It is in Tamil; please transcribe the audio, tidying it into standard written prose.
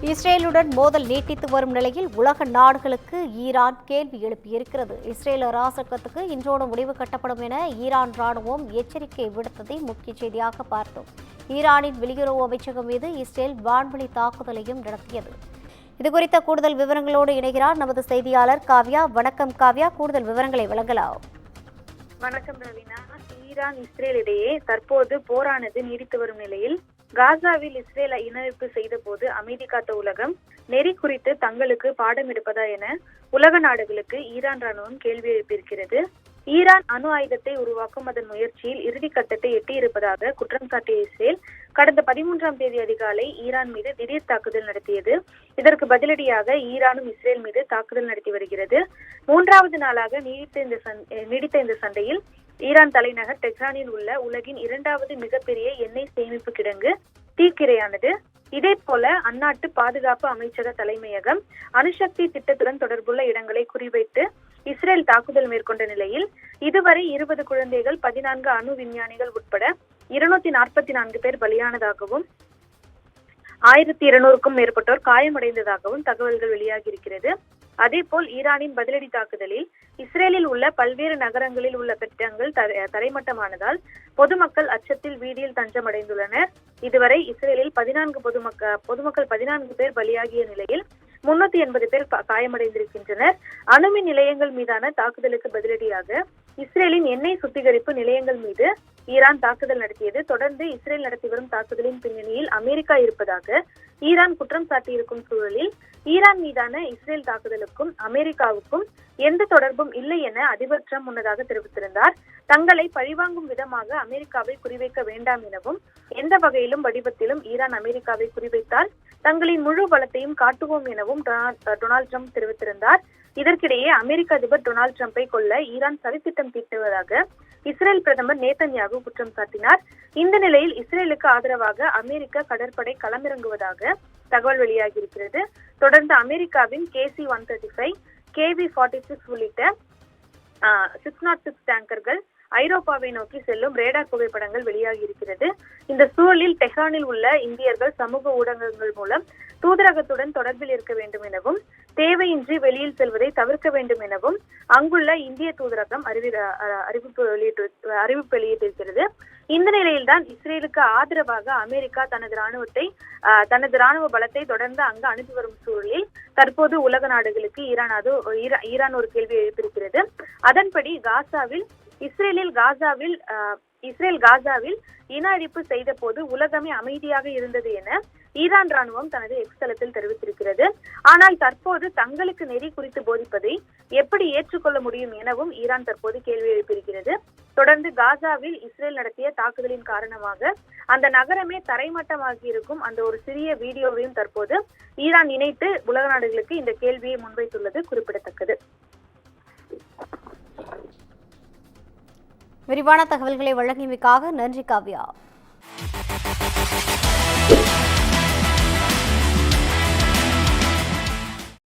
இஸ்ரேலுடன் மோதல் நீட்டித்து வரும் நிலையில் உலக நாடுகளுக்கு ஈரான் கேள்வி எழுப்பியிருக்கிறது. இஸ்ரேல் அராசகத்துக்கு இன்றோடு முடிவு கட்டப்படும் என ஈரான் ராணுவம் எச்சரிக்கை விடுத்ததை முக்கிய செய்தியாக பார்த்தோம். ஈரானின் வெளியுறவு அமைச்சகம் மீது இஸ்ரேல் வான்வழி தாக்குதலையும் நடத்தியது. இதுகுறித்த கூடுதல் விவரங்களோடு இணைகிறார் நமது செய்தியாளர் காவ்யா. வணக்கம் காவ்யா, கூடுதல் விவரங்களை வழங்கலாம். வணக்கம் ரவீனா. ஈரான் இஸ்ரேல் இடையே தற்போது போரானது நீடித்து வரும் நிலையில் காசாவில் இஸ்ரேல் இனஅழிப்பு செய்த போது அமைதி காத்த உலகம் நெறி குறித்து தங்களுக்கு பாடம் எடுப்பதா என உலக நாடுகளுக்கு ஈரான் ராணுவம் கேள்வி எழுப்பியிருக்கிறது. ஈரான் அணு ஆயுதத்தை உருவாக்கும் அதன் முயற்சியில் இறுதி கட்டத்தை எட்டியிருப்பதாக குற்றம் சாட்டிய இஸ்ரேல் கடந்த 13ஆம் தேதி அதிகாலை ஈரான் மீது திடீர் தாக்குதல் நடத்தியது. இதற்கு பதிலடியாக ஈரானும் இஸ்ரேல் மீது தாக்குதல் நடத்தி வருகிறது. 3வது நாளாக நீடித்த இந்த சண்டையில் ஈரான் தலைநகர் டெஹ்ரானில் உள்ள உலகின் 2வது மிகப்பெரிய எண்ணெய் சேமிப்பு கிடங்கு தீக்கிரையானது. இதே போல அந்நாட்டு பாதுகாப்பு அமைச்சக தலைமையகம் அணுசக்தி திட்டத்துடன் தொடர்புள்ள இடங்களை குறிவைத்து இஸ்ரேல் தாக்குதல் மேற்கொண்ட நிலையில் இதுவரை 20 குழந்தைகள், 14 அணு விஞ்ஞானிகள் உட்பட 244 பேர் பலியானதாகவும் 1200க்கும் மேற்பட்டோர் காயமடைந்ததாகவும் தகவல்கள் வெளியாகி இருக்கிறது. அதேபோல் ஈரானின் பதிலடி தாக்குதலில் இஸ்ரேலில் உள்ள பல்வேறு நகரங்களில் உள்ள கட்டிடங்கள் தரைமட்டமானதால் பொதுமக்கள் அச்சத்தில் வீதியில் தஞ்சமடைந்துள்ளனர். இதுவரை இஸ்ரேலில் 14 பொதுமக்கள் பேர் பலியாகிய நிலையில் 380 பேர் காயமடைந்திருக்கின்றனர். அணுமின் நிலையங்கள் மீதான தாக்குதலுக்கு பதிலடியாக இஸ்ரேலின் எண்ணெய் சுத்திகரிப்பு நிலையங்கள் மீது ஈரான் தாக்குதல் நடத்தியது. தொடர்ந்து இஸ்ரேல் நடத்தி வரும் தாக்குதலின் பின்னணியில் அமெரிக்கா இருப்பதாக ஈரான் குற்றம் சாட்டியிருக்கும் சூழலில் ஈரான் மீதான இஸ்ரேல் தாக்குதலுக்கும் அமெரிக்காவுக்கும் எந்த தொடர்பும் இல்லை என அதிபர் ட்ரம்ப் முன்னதாக தெரிவித்திருந்தார். தங்களை பழிவாங்கும் விதமாக அமெரிக்காவை குறிவைக்க வேண்டாம் எனவும் எந்த வகையிலும் வடிவத்திலும் ஈரான் அமெரிக்காவை குறிவைத்தால் தங்களின் முழு பலத்தையும் காட்டுவோம் எனவும் டொனால்டு ட்ரம்ப் தெரிவித்திருந்தார். இதற்கிடையே அமெரிக்க அதிபர் டொனால்டு ட்ரம்பை கொல்ல ஈரான் சதித்திட்டம் தீட்டுவதாக இஸ்ரேல் பிரதமர் நேதன்யாகு குற்றம் சாட்டினார். இந்த நிலையில் இஸ்ரேலுக்கு ஆதரவாக அமெரிக்க கடற்படை களமிறங்குவதாக தகவல் வெளியாகி இருக்கிறது. தொடர்ந்து அமெரிக்காவின் KC-135, KV-46 உள்ளிட்ட 606 டேங்கர்கள் ஐரோப்பாவை நோக்கி செல்லும் ரேடார் புகைப்படங்கள் வெளியாகி இருக்கிறது. இந்த சூழலில் டெஹ்ரானில் உள்ள இந்தியர்கள் சமூக ஊடகங்கள் மூலம் தூதரகத்துடன் தொடர்பில் இருக்க வேண்டும் எனவும் தேவையின்றி வெளியில் செல்வதை தவிர்க்க வேண்டும் எனவும் அங்குள்ள இந்திய தூதரகம் அறிவிப்பு வெளியிட்டிருக்கிறது. இந்த நிலையில்தான் இஸ்ரேலுக்கு ஆதரவாக அமெரிக்கா தனது ராணுவ பலத்தை தொடர்ந்து அங்கு அனுப்பி வரும் சூழலில் தற்போது உலக நாடுகளுக்கு ஈரான் ஒரு கேள்வி எழுப்பியிருக்கிறது. அதன்படி இஸ்ரேல் காசாவில் இன அழிப்பு செய்த போது உலகமே அமைதியாக இருந்தது என ஈரான் ராணுவம் தனது எக்ஸ் தளத்தில் தெரிவித்திருக்கிறது. ஆனால் தற்போது தங்களுக்கு நெறி குறித்து போதிப்பதை எப்படி ஏற்றுக்கொள்ள முடியும் எனவும் ஈரான் தற்போது கேள்வி எழுப்பியிருக்கிறது. தொடர்ந்து காசாவில் இஸ்ரேல் நடத்திய தாக்குதலின் காரணமாக அந்த நகரமே தரைமட்டமாகி இருக்கும் அந்த ஒரு சிறிய வீடியோவையும் தற்போது ஈரான் இணைத்து உலக நாடுகளுக்கு இந்த கேள்வியை முன்வைத்துள்ளது குறிப்பிடத்தக்கது. விரிவான தகவல்களை வழங்கியமைக்காக நன்றி காவ்யா.